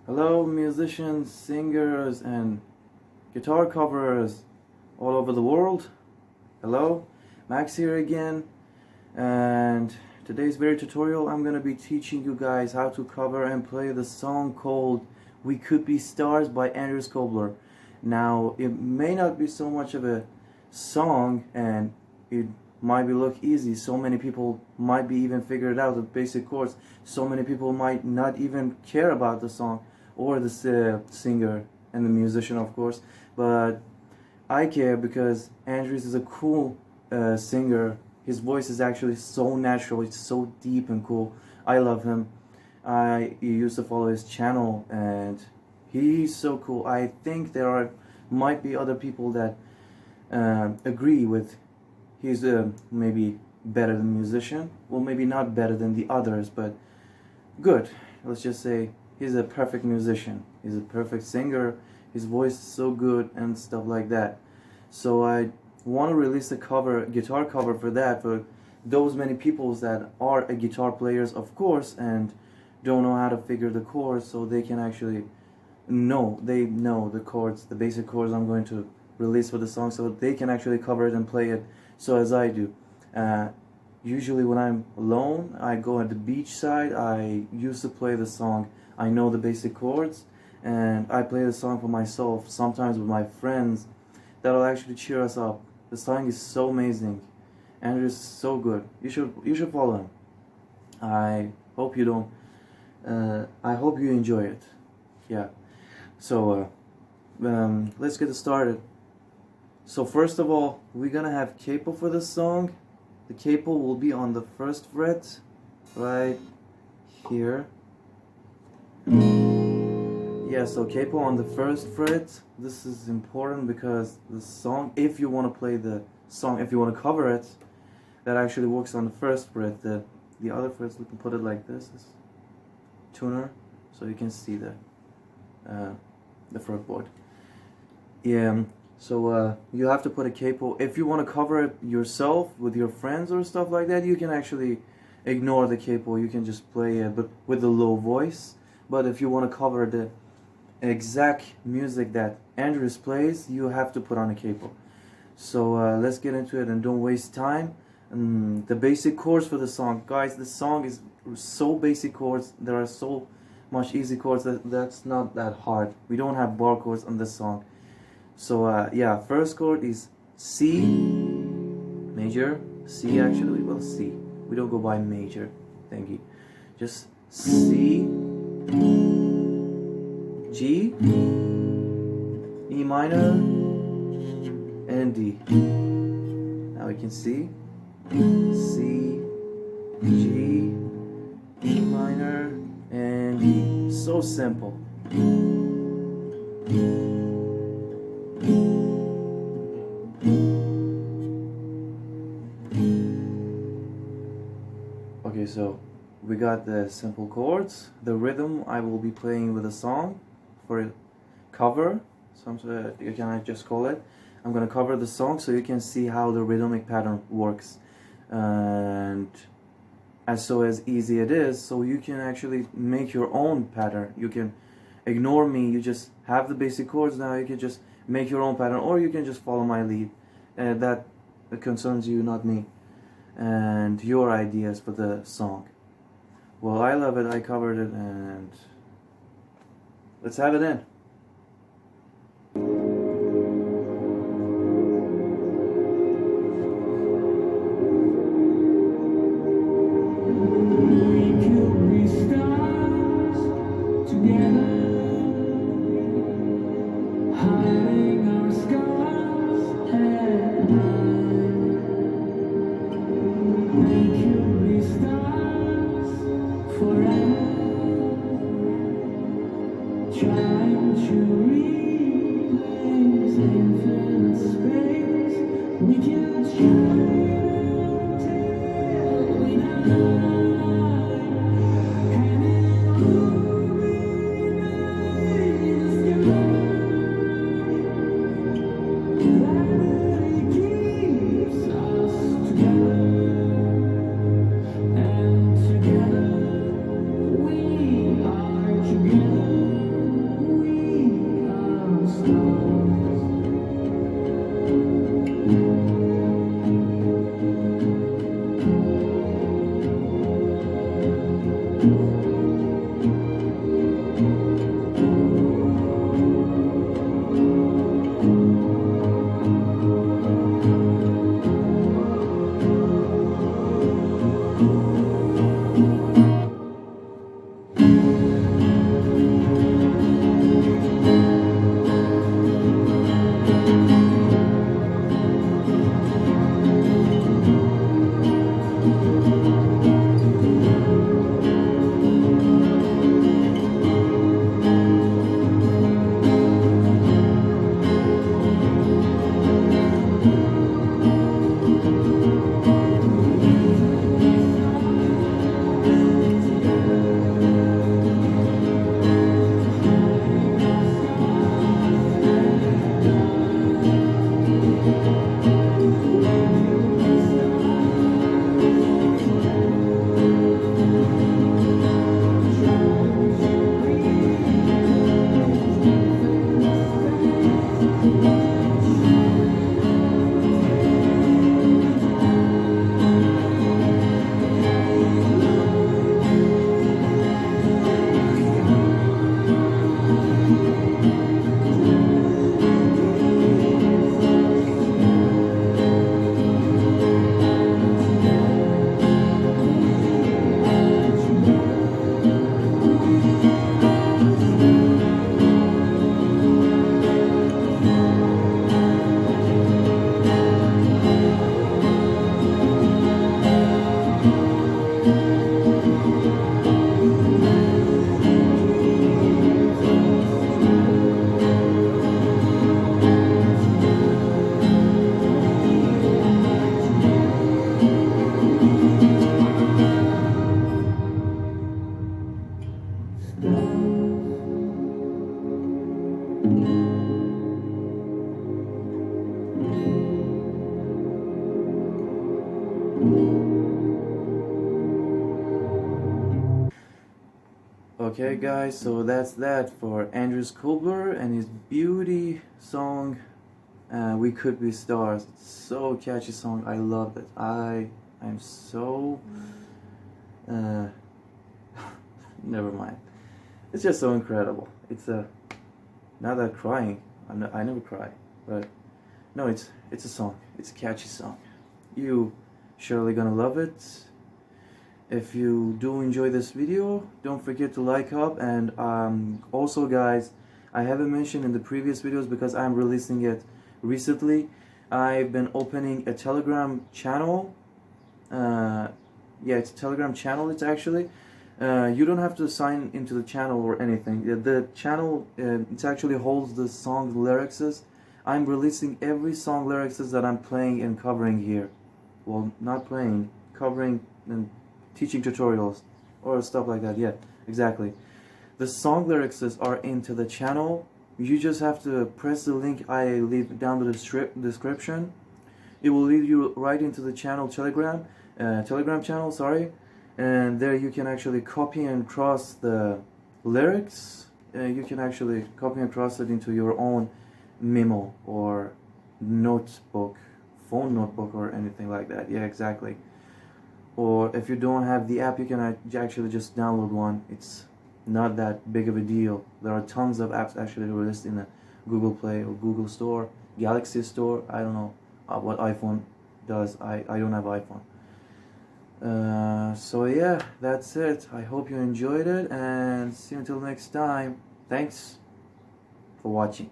Hello, musicians, singers, and guitar coverers all over the world. Hello, Max here again, and today's video tutorial I'm gonna be teaching you guys how to cover and play the song called "We Could Be Stars" by Andreas Kubler. Now, it may not be so much of a song, and it might be look easy. So many people might be even figured out the basic chords. So many people might not even care about the song or the singer and the musician, of course. But I care because Andreas is a cool singer. His voice is actually so natural. It's so deep and cool. I love him. I used to follow his channel, and he's so cool. I think might be other people that agree with he's maybe better than musician. Well, maybe not better than the others, but good. Let's just say he's a perfect musician. He's a perfect singer. His voice is so good and stuff like that. So I want to release a guitar cover for that, for those many people that are guitar players, of course, and don't know how to figure the chords, so they can actually know the chords, the basic chords I'm going to release for the song, so they can actually cover it and play it so as I do. Usually when I'm alone, I go at the beach side. I used to play the song. I know the basic chords, and I play the song for myself, sometimes with my friends. That'll actually cheer us up. The song is so amazing. Andreas is so good. You should follow him. I hope you don't. I hope you enjoy it. Yeah. So let's get started. So first of all, we're gonna have capo for this song. The capo will be on the first fret, right here. Yeah, so capo on the first fret. This is important because the song, if you want to play the song, if you want to cover it, that actually works on the first fret. The other frets, we can put it like this, tuner, so you can see the fretboard. Yeah. So you have to put a capo. If you want to cover it yourself with your friends or stuff like that, you can actually ignore the capo. You can just play it, but with a low voice. But if you want to cover the exact music that Andreas plays, you have to put on a capo. So let's get into it and don't waste time. The basic chords for the song, guys. The song is so basic chords. There are so much easy chords that's not that hard. We don't have bar chords on this song. So yeah, first chord is C major. C actually, well, C. We don't go by major. Thank you. Just C, G, E minor, and D. Now we can see C, G, E minor, and D. So simple. Okay, so we got the simple chords. The rhythm I will be playing with a song for a cover. You can just call it. I'm gonna cover the song so you can see how the rhythmic pattern works, and as easy it is, so you can actually make your own pattern. You can ignore me. You just have the basic chords. Now you can just make your own pattern, or you can just follow my lead. That concerns you, not me, and your ideas for the song. Well, I love it. I covered it, and let's have it in. Trying to replace infinite space, we can try till we die, and it will remain the sky. Gravity keeps us together, and together we are together. Okay guys, so that's that for Andreas Kubler and his beauty song, We Could Be Stars. It's so catchy song, I love it. I'm so never mind. It's just so incredible. It's not that crying. I never cry, but no, it's a song. It's a catchy song. You surely gonna love it. If you do enjoy this video, don't forget to like up, and also guys, I haven't mentioned in the previous videos because I'm releasing it recently. I've been opening a Telegram channel. Yeah, it's a Telegram channel. It's actually you don't have to sign into the channel or anything. The channel it actually holds the song lyrics. I'm releasing every song lyrics that I'm playing and covering here. Well, not playing, covering and teaching tutorials or stuff like that. Yeah, exactly. The song lyrics are into the channel. You just have to press the link I leave down the description. It will lead you right into the channel Telegram channel, sorry, and there you can actually copy and cross the lyrics. You can actually copy and cross it into your own memo or notebook, phone notebook or anything like that. Yeah, exactly. Or if you don't have the app, you can actually just download one. It's not that big of a deal. There are tons of apps actually released in the Google Play or Google Store, Galaxy Store. I don't know what iPhone does. I don't have iPhone. So yeah, that's it. I hope you enjoyed it, and see you until next time. Thanks for watching.